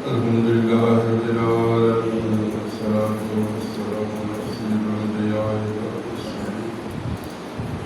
الحمد لله رب العالمين والصلاة والسلام على سيد الأنبياء والمرسلين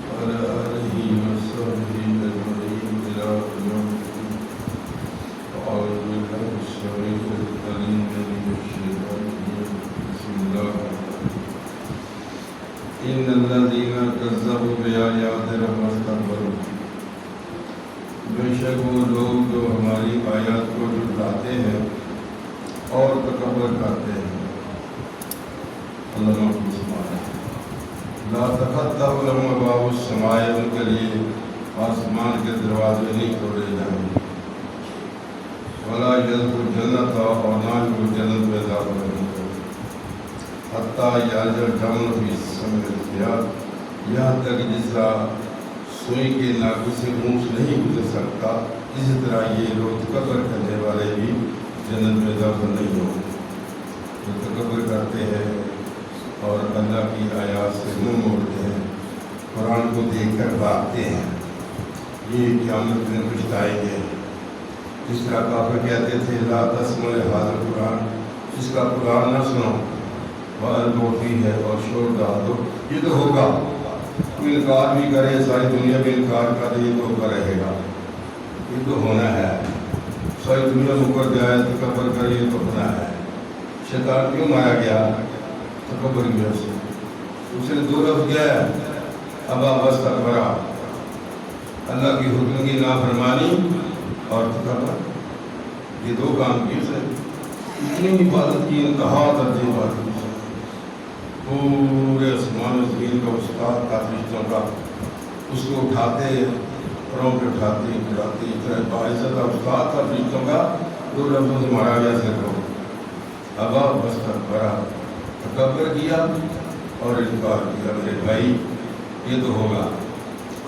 وعلى آله وصحبه أجمعين إلى يوم الدين. أعوذ بالله السميع العليم من الشيطان الرجيم. بسم الله الرحمن الرحيم. إن الذين كذبوا بآياتنا واستكبروا، بے شک وہ لوگ جو ہماری آیات کو جھٹلاتے ہیں اور تکبر کرتے ہیں. اللہ محفوظ فرمائے لا تفتح لهم ابواب السماء، ان کے لیے آسمان کے دروازے نہیں کھولے جائیں گے. ولا يدخل الجنة، اور نہ ہی وہ جنت میں داخل ہوں گے. حتیٰ یلج الجمل فی سم الخیاط، یہاں تک جس طرح سوئی کے ناکوں سے اونچ نہیں گزر سکتا، اسی طرح یہ لوگ تکبر کرنے والے بھی جنت میں داخل نہیں ہوں گے. جو تکبر کرتے ہیں اور اللہ کی آیات سے منہ موڑتے ہیں، قرآن کو دیکھ کر بھاگتے ہیں، یہ قیامت میں پچھتائیں گے. جس طرح کافر کہتے تھے لا تسمعوا لہذا القرآن، اس کا قرآن نہ سنو، وَأَلْغُوا فِيهِ ہے، اور شور ڈال دو. یہ تو ہوگا، کوئی انکار بھی کرے، ساری دنیا بھی انکار کرے، یہ تو ہوتا رہے گا، یہ تو ہونا ہے. ساری دنیا مکر جائے، تکبر کرے، یہ تو ہونا ہے. شیطان کیوں مارا گیا؟ تکبر کی وجہ سے. اس نے دو لفظ کیا ہے، ابا واستکبر، اللہ کی حکم کی نافرمانی اور تکبر. یہ دو کام کیے اسے. اتنی عبادت کی، انتہا درجے عبادت کی، پورے آسمان و زمین کا استاد کا فرشتوں کا، اس کو اٹھاتے، پروں پہ اٹھاتے اٹھاتے، اتنا باعزت استاد کا فرشتوں کا دو لفظوں سے مارا گیا. سے کو ابا واستکبر، تکبر کیا اور انکار کیا. میرے بھائی یہ تو ہوگا.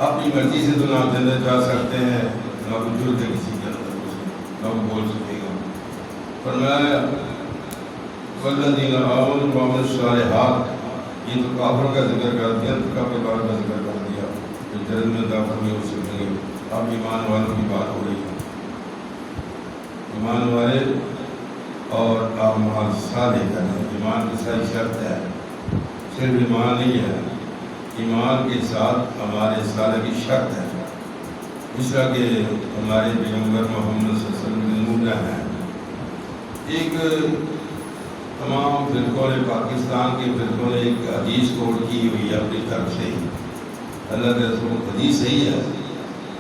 اپنی مرضی سے تو نہ جنت جا سکتے ہیں، نہ وجود ہے کسی کے اندر، نہ بول سکے گا. فرمایا والذین آمنوا وعملوا الصالحات، یہ تو کافروں کا ذکر کر دیا، تکبر کا ذکر کر دیا، کہ جنت میں داخل نہیں ہو سکیں گے. اب ایمان والوں کی بات ہو رہی ہے. ایمان والے اور اعمال صالح کریں. ایمان کی صحیح شرط ہے، صرف ایمان نہیں ہے، ایمان کے ساتھ ہمارے صالح کی شرط ہے. اس طرح کہ ہمارے پیغمبر محمد صلی اللہ علیہ وسلم نمونہ ہیں. ایک تمام فرقوں نے، پاکستان کے فرقوں نے ایک حدیث کوٹ کی ہوئی ہے اپنی طرف سے. اللہ کے رسول حدیث صحیح ہے.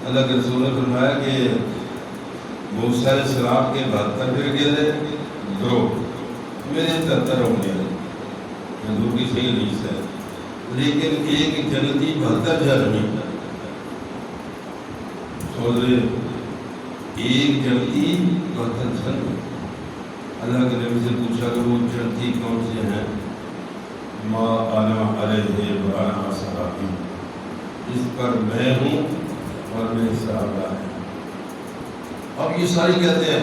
اللہ کے رسول نے فرمایا کہ موسیٰ علیہ السلام کے 72 فرقے تھے، دو میرے 73 ہوں گے. حضور کی صحیح حدیث ہے. لیکن ایک جنتی 72 جہنمی. سوچ رہے ایک جنتی 72 جہنمی. اللہ کے نبی سے پوچھا کہ وہ جنتی کون سے ہیں؟ ما انا علیہ وانا اصحابی، اس پر میں ہوں اور میرے صحابہ ہیں. اب یہ ساری کہتے ہیں،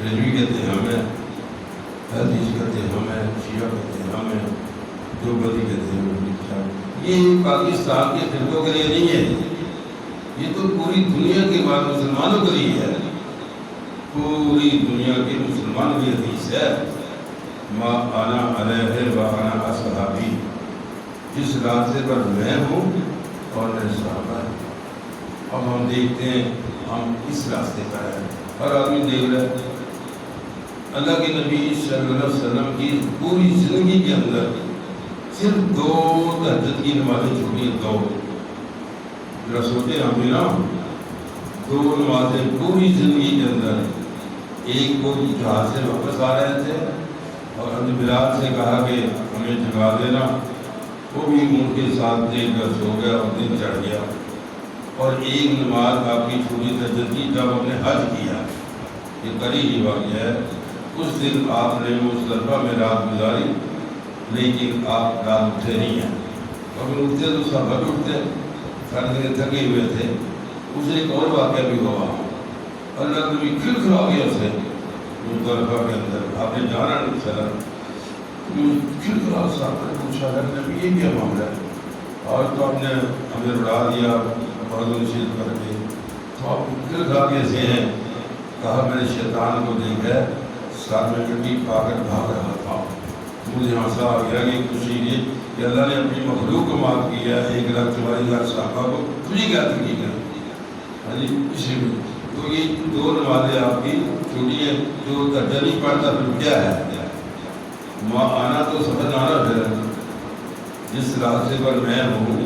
رضوی کہتے ہیں ہمیں، حدیث کہتے ہیں ہمیں، شیعہ کہتے ہیں ہمیں، دیوبندی کہتے ہیں. یہ پاکستان کے فرقوں کے لیے نہیں ہے، یہ تو پوری دنیا کے بعد مسلمانوں کے لیے ہے. پوری دنیا کے مسلمانوں کی حدیث ہے. ما انا علیہ وانا اصحابی، جس راستے پر میں ہوں اور میرے صحابہ ہیں. اب ہم دیکھتے ہیں ہم اس راستے پر ہیں. ہر آدمی دیکھ رہا ہے. اللہ کے نبی صلی اللہ علیہ وسلم کی پوری زندگی کے اندر صرف 2 تہجد کی نمازیں چھوٹی ہیں. 2 ذرا سوچیں ہم بھی نا، 2 نمازیں پوری زندگی کے اندر. ایک کو جہاز سے واپس آ رہے تھے اور حضرت بلال سے کہا کہ ہمیں جگا دینا، وہ بھی ان کے ساتھ دیکھ کر سو گیا اور دن چڑھ گیا. اور ایک نماز آپ کی چھوٹی تہجد کی جب ہم نے حج کیا، یہ قریبی واقعہ ہے. اس دن آپ نے مزدلفہ میں رات گزاری، لیکن آپ رات اٹھے نہیں ہیں. اگر اٹھتے تو سب اٹھتے، سارے تھکے ہوئے تھے. اسے ایک اور واقعہ بھی ہوا. اللہ نبی کھلکھلا گیا اسے مزدلفہ کے اندر. آپ نے جانا نہیں چلا، کھلکھلا صاحب نے پوچھا ہے نبی یہ کیا معاملہ ہے؟ آج تو آپ نے ہمیں اڑا دیا بہت نشید کر کے. تو آپ کھلکھلا کے سے ہیں. کہا میں نے شیطان کو دیکھا سر میں مٹی پا کر بھاگ رہا تھا. مجھے ہنسا آ گیا کہ خوشی یہ کہ اللہ نے اپنی مخلوق کو معاف کیا. 1,44,000 صحابہ کو تجھے کیا تکلیف ہے؟ ہاں جی اسی میں تو یہ 2 نمازیں آپ کی چھوٹی ہیں. جو درجہ نہیں پڑھتا پھر کیا ہے؟ ماں آنا تو سمجھ آنا. پھر جس راستے پر میں ہوں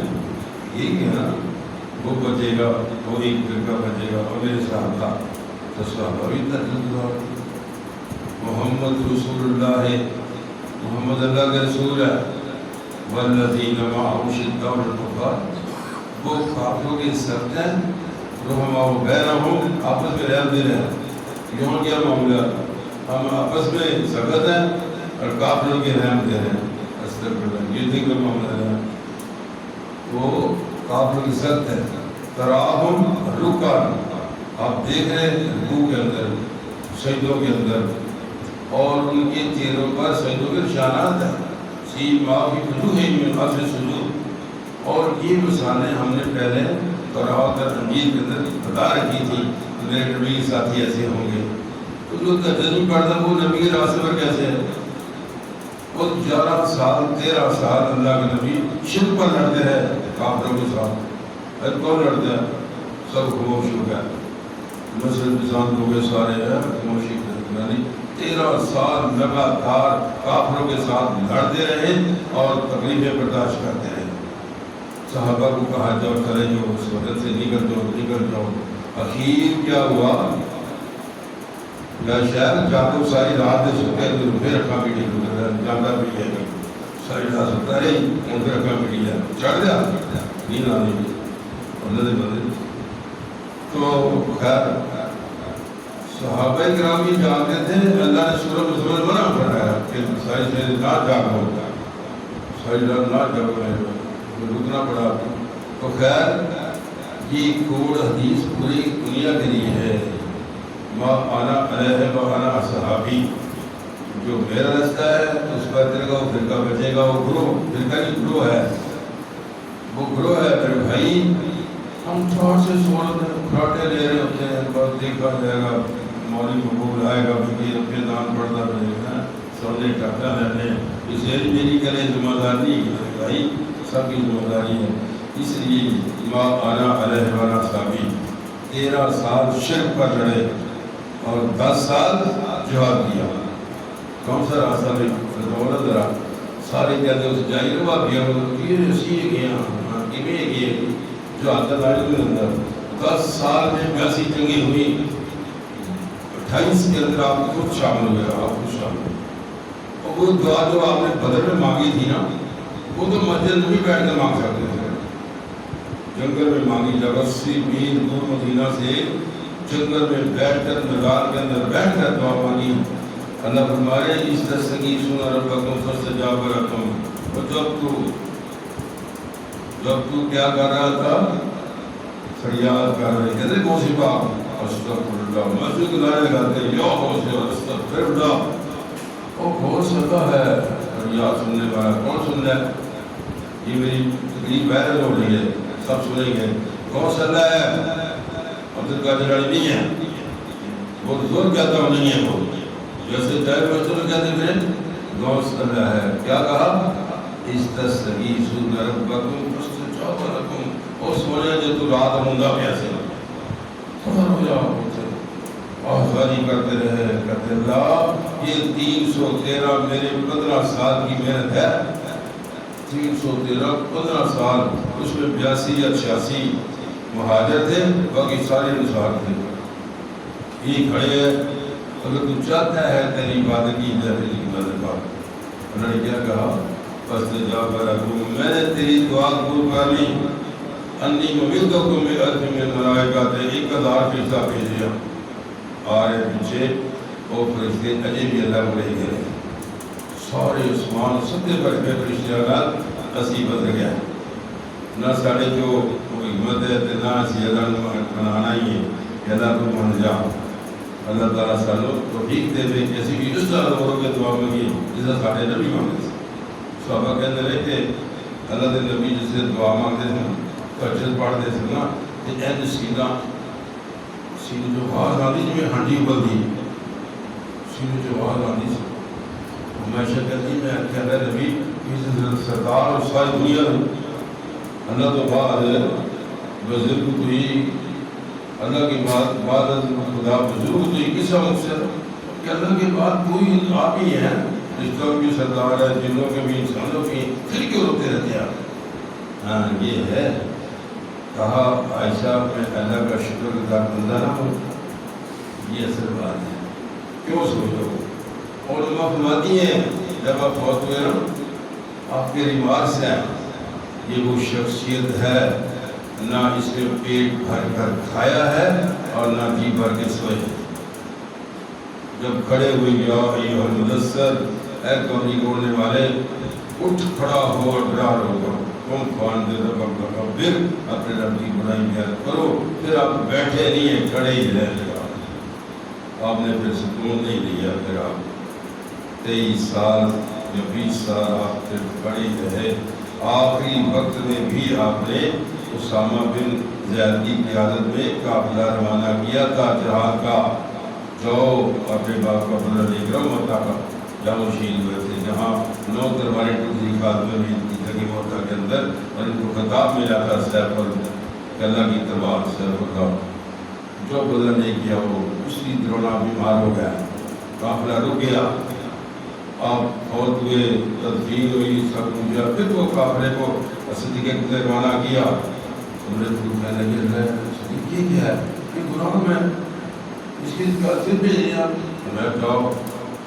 یہی ہے نا، وہ بچے گا، وہ ایک فرقہ بچے گا. اور میرے صحابہ تو صحابہ بھی تجربہ. محمد رسول اللہ ہے، محمد اللہ کے رسول ہے. والذین معه شداء علی الکفار، وہ کافروں کے سخت ہیں. رحماء بینہم، آپس میں رحم دے رہے ہیں. یہاں کیا معاملہ؟ ہم آپس میں سخت ہیں اور کافروں کے رحم دے رہے ہیں. استغفراللہ، یہ دیکھ کر معاملہ ہے. وہ کافروں کی سخت ہے. تراہم رکعا، آپ دیکھ رہے ہیں رکوع کے اندر، سجدوں کے اندر، اور ان کے چہروں پر سجدوں کے نشانات ہیں. سیماہم فی وجوہہم من اثر السجود. اور یہ مثالیں ہم نے پہلے تورات اور انجیل کے اندر بتا رکھی تھی. میرے نبی کے ساتھی ایسے ہوں گے. تو جو درجہ نہیں پڑھتا وہ نبی کے راستے پر کیسے ہے؟ وہ 11 سال 13 سال اللہ کے نبی شرک پر لڑتے رہے کافروں کے ساتھ. اب کون لڑتا ہے؟ سب خاموش ہو گئے. مسجد بزان ہو گئے سارے ہیں خاموشی کرنے. 13 سال لگاتار کافروں کے ساتھ لڑتے رہے اور تکلیفیں برداشت کرتے رہے. صحابہ کو کہا جاؤ چلے جاؤ، اس وقت سے نکل جاؤ. اخیر کیا ہوا؟ یا شاید جاتو ساری رات دے سکتے ہیں تو پھر رکھا بھی نہیں جانا بھی ہے. ساری رات سکتا ہے ان پھر رکھا بھی ہے. چڑھ گیا نیند آنے کی اللہ دے بندے. تو خیر صحابہ کرام یہ جانتے تھے اللہ نے سورہ مزمل منع فرمایا کہ ساری سے نہ جاگو، ساری رات نہ جاگو، رکنا پڑا. تو خیر یہ کوڑ حدیث پوری دنیا کے لیے ہے. ما انا علیہ و انا اصحابی، جو میرا رستہ ہے اس پر چلے گا وہ فرقہ بچے گا. وہ گروہ فرقہ کی گروہ ہے، وہ گروہ ہے میرے بھائی. ہم تھوڑ سے سہولت کھاٹے لے رہے ہوتے ہیں، بس دیکھا جائے گا مولوی مقبول آئے گا بھی اپنے دان پڑھتا رہے گا سونے ٹھاکا رہنے. اسے میری کرے ذمہ دار نہیں ہے بھائی، سب کی ذمہ داری ہے. اس لیے ما انا علیہ و انا اصحابی 13 سال شرک پر لڑے اور 10 سال جہاد کیا. کون سا راستہ میں بتاؤ ذرا. سارے کہتے اس جائی روا گیا یہ اسی گیا کیویں گئے جو آتا لائن کے اندر 10 سال میں 82 جنگیں ہوئی. 28 کے اندر آپ خود شامل ہوئے. آپ خود شامل ہوئے. اور وہ دعا جو آپ نے بدر میں مانگی تھی نا، وہ تو مسجد میں بھی بیٹھ کر مانگ سکتے تھے. جنگل میں مانگی جب 80 میل دور مدینہ سے جنگل میں بیٹھ کر میدان کے اندر بیٹھ کر دعا مانگی. اللہ فرمائے استستغیثون ربکم فاستجاب لکم. اور جب تو کیا کر رہا تھا؟ فریاد کر رہے. کہتے کون سی بات؟ استغفراللہ. مسجد نعرے لگاتے یا کون سی استغفراللہ. وہ کون سنتا ہے فریاد سننے والا؟ کون سن رہا ہے؟ یہ میری تقریب وائرل ہو رہی ہے، سب سنیں گے. کون سن رہا ہے؟ عبد القادر علی نہیں ہے، وہ زور کہتا ہوں نہیں ہے. وہ جیسے چاہے بچوں کہتے تھے کون سن رہا ہے. کیا کہا؟ استستغیثون ربکم فاستجاب لکم. اور سونے جو تو رات مونگا پیاسے خبر ہو جاؤ آخری کرتے رہے کرتے. اللہ یہ 313 میرے 15 سال کی محنت ہے. 313 15 سال، اس میں 82 یا 86 مہاجر تھے، باقی سارے انصار تھے. یہ کھڑے ہیں. اگر تو چاہتا ہے تیری عبادت کی جائے کی مدد کر. انہوں نے کیا کہا؟ فاستجاب لکم. میں نے تیری دعا قبول کر لی. انی ممیدکم بألف من الملائکۃ. 1000 فرشتہ بھیجا آ رہے پیچھے. وہ فرشتے اجے بھی اللہ کو لے گئے. سارے عثمان سب سے بڑے فرشتے اللہ اسی بدل گیا. نہ ساڑھے جو حکمت ہے نہ اسی اللہ منانا ہی ہے کہ اللہ کو مان جا. اللہ تعالیٰ سانو توفیق دے دے کہ اسی بھی اس طرح لوگوں کے دعا مانگی جسے ساڑھے نبی مانگتے تھے. صحابہ کہتے رہے کہ اللہ کے نبی جسے دعا مانگتے تھے کچھ پڑھتے تھے نا کہ این سینہ جو آواز آتی جی میں ہنڈی ابلتی سینوں جو آواز آتی سی ہمیشہ کہتی میں کہہ رہا نبی اس سرکار اور ساری دنیا میں اللہ تو بعد بزرگ تو ہی اللہ کے بعد خدا بزرگ تو ہی کس وقت سے کہ اللہ کے بعد کوئی آپ ہی ہیں رشتوں کی سردار ہے جنوں کے بھی انسانوں کی پھر کیوں روتے رہتے ہیں ہاں یہ ہے کہا عائشہ میں اللہ کا شکر گزار بندہ نہ ہوں یہ اصل بات ہے کیوں سوچو اور علماء فرماتی ہیں جب آپ فوت ہوئے نا آپ کے ریمار سے یہ وہ شخصیت ہے نہ اس نے پیٹ بھر کر کھایا ہے اور نہ جی بھر کے سوئے جب کھڑے ہوئے یا ایھا المدثر اے کمری اوڑھنے والے اٹھ کھڑا ہو اور ڈرار ہو کر تم فانذر ربک فکبر اپنے رب کی بڑائی بیان کرو پھر آپ بیٹھے نہیں ہیں کھڑے ہی رہ گیا آپ نے پھر سکون نہیں لیا پھر آپ 23 سال یا 20 سال آپ پھر کھڑے رہے آخری وقت میں بھی آپ نے اسامہ بن زید کی قیادت میں قافلہ روانہ کیا تھا جہاد کا جو اپنے باپ کا بدلہ لے کر مکہ کا جہاں شہید ہوئے تھے جہاں 9 تلواریں ٹوٹی خاتمے میں ان کی جگہ مکہ کے اندر اور ان کو خطاب ملا تھا سیف اللہ کی تلوار سیف کا جو بدلہ نہیں کیا وہ اسی دوران بیمار ہو گیا قافلہ رک گیا آپ فوت ہوئے تدفین ہوئی سب کچھ کیا پھر وہ قافلے کو صدیق کو روانہ کیا انہوں نے کہنے لگے صدیق یہ کیا ہے یہ قرآن میں اس کی پھر بھی نہیں آپ میں جاؤ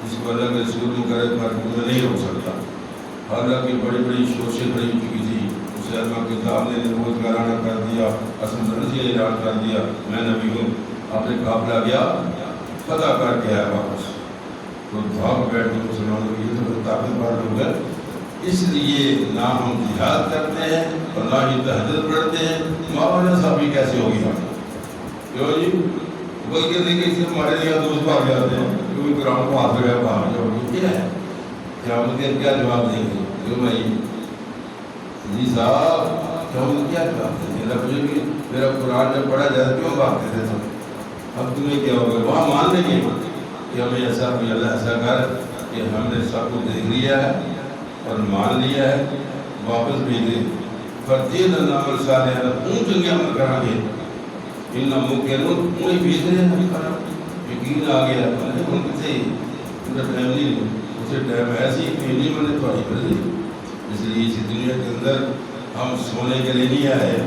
اس کو اللہ کے رسول میں کرے پر میں نہیں روک سکتا حالانکہ بڑی بڑی شوشیں بڑی چکی تھی اسے اللہ کے کتاب نے نبوت کا اعلان کر دیا اصل رضی اعلان کر دیا میں نبی ہوں آپ نے قافلہ گیا فتح کر کے آیا واپس تو بھاگ بیٹھ کے مسلمانوں کی یہ تو طاقت بار لوگ ہیں اس لیے نہ ہم جہاد کرتے ہیں اور نہ ہی تہجد پڑھتے ہیں مولانا صاحب بھی کیسے ہو گیا کیوں جی بلکہ دیکھیں اس سے ہمارے لیے دوست بھاگ جاتے ہیں کیونکہ قرآن کو ہاتھ لگایا باہر جاؤ گے کیا ہے قیامت کے کیا جواب دیں گے جو بھائی جی صاحب قیامت کیا جواب دیں گے میرا مجھے بھی میرا قرآن جب پڑھا جائے کیوں بھاگتے تھے سب اب تمہیں کیا ہوگا وہاں مان لیں گے کہ ہمیں ایسا کوئی اللہ ایسا کر کہ ہم نے سب کو دیکھ لیا ہے اور مان لیا ہے واپس بھیجے فرجین عمل صالح اون چنگے عمل کرا گے ان ممکن وہی بھیج رہے ہیں ہم کرا یقین آ گیا ان سے ان کا ٹائم نہیں اسے ٹائم ایسی نہیں میں نے تھوڑی کر دی اس لیے اسی دنیا کے اندر ہم سونے کے لیے نہیں آئے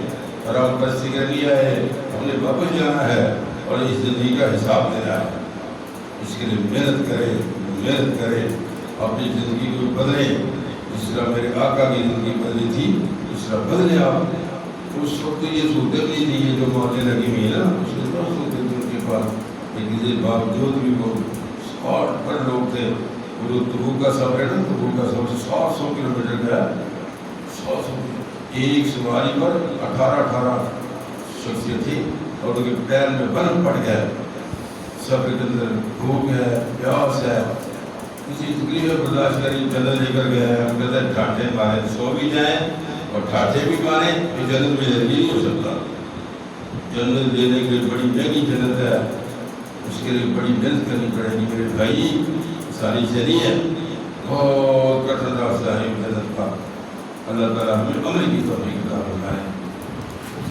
اور ہم پرستی کے لیے آئے ہم نے واپس جانا ہے اور اس زندگی کا حساب دینا ہے اس کے لیے محنت کرے اپنی زندگی کو بدلیں جس طرح میرے آقا کی زندگی بدلی تھی اس طرح بدلے آپ اس وقت یہ صورتیں نہیں تھی یہ جو موتیں لگی ہوئی ہیں نا اس کے بعد صورتیں تھیں ان کے پاس لیکن اس باوجود بھی وہ 60 پر لوگ تھے وہ جو تبوک کا سفر ہے نا تبوک کا سفر 100 کلومیٹر گیا 100 ایک سواری پر 18 شخصیت تھی اور ان کے پیر میں برف پڑ گیا سفر کے اندر بھوک ہے پیاس ہے کسی تکلیف برداشت کری جنت لے کر گیا ہے ہم کہتے ہیں ٹھاٹے مارے سو بھی جائیں اور ٹھاٹے بھی مارے یہ جنت میں نہیں ہو سکتا جنت لینے کے لیے بڑی مہنگی جنت ہے اس کے لیے بڑی محنت کرنی پڑے گی میرے بھائی ساری چیزیں ہے بہت کٹھن راستہ ہے جنت کا اللہ تعالیٰ ہمیں عمل کی توفیق عطا فرمائے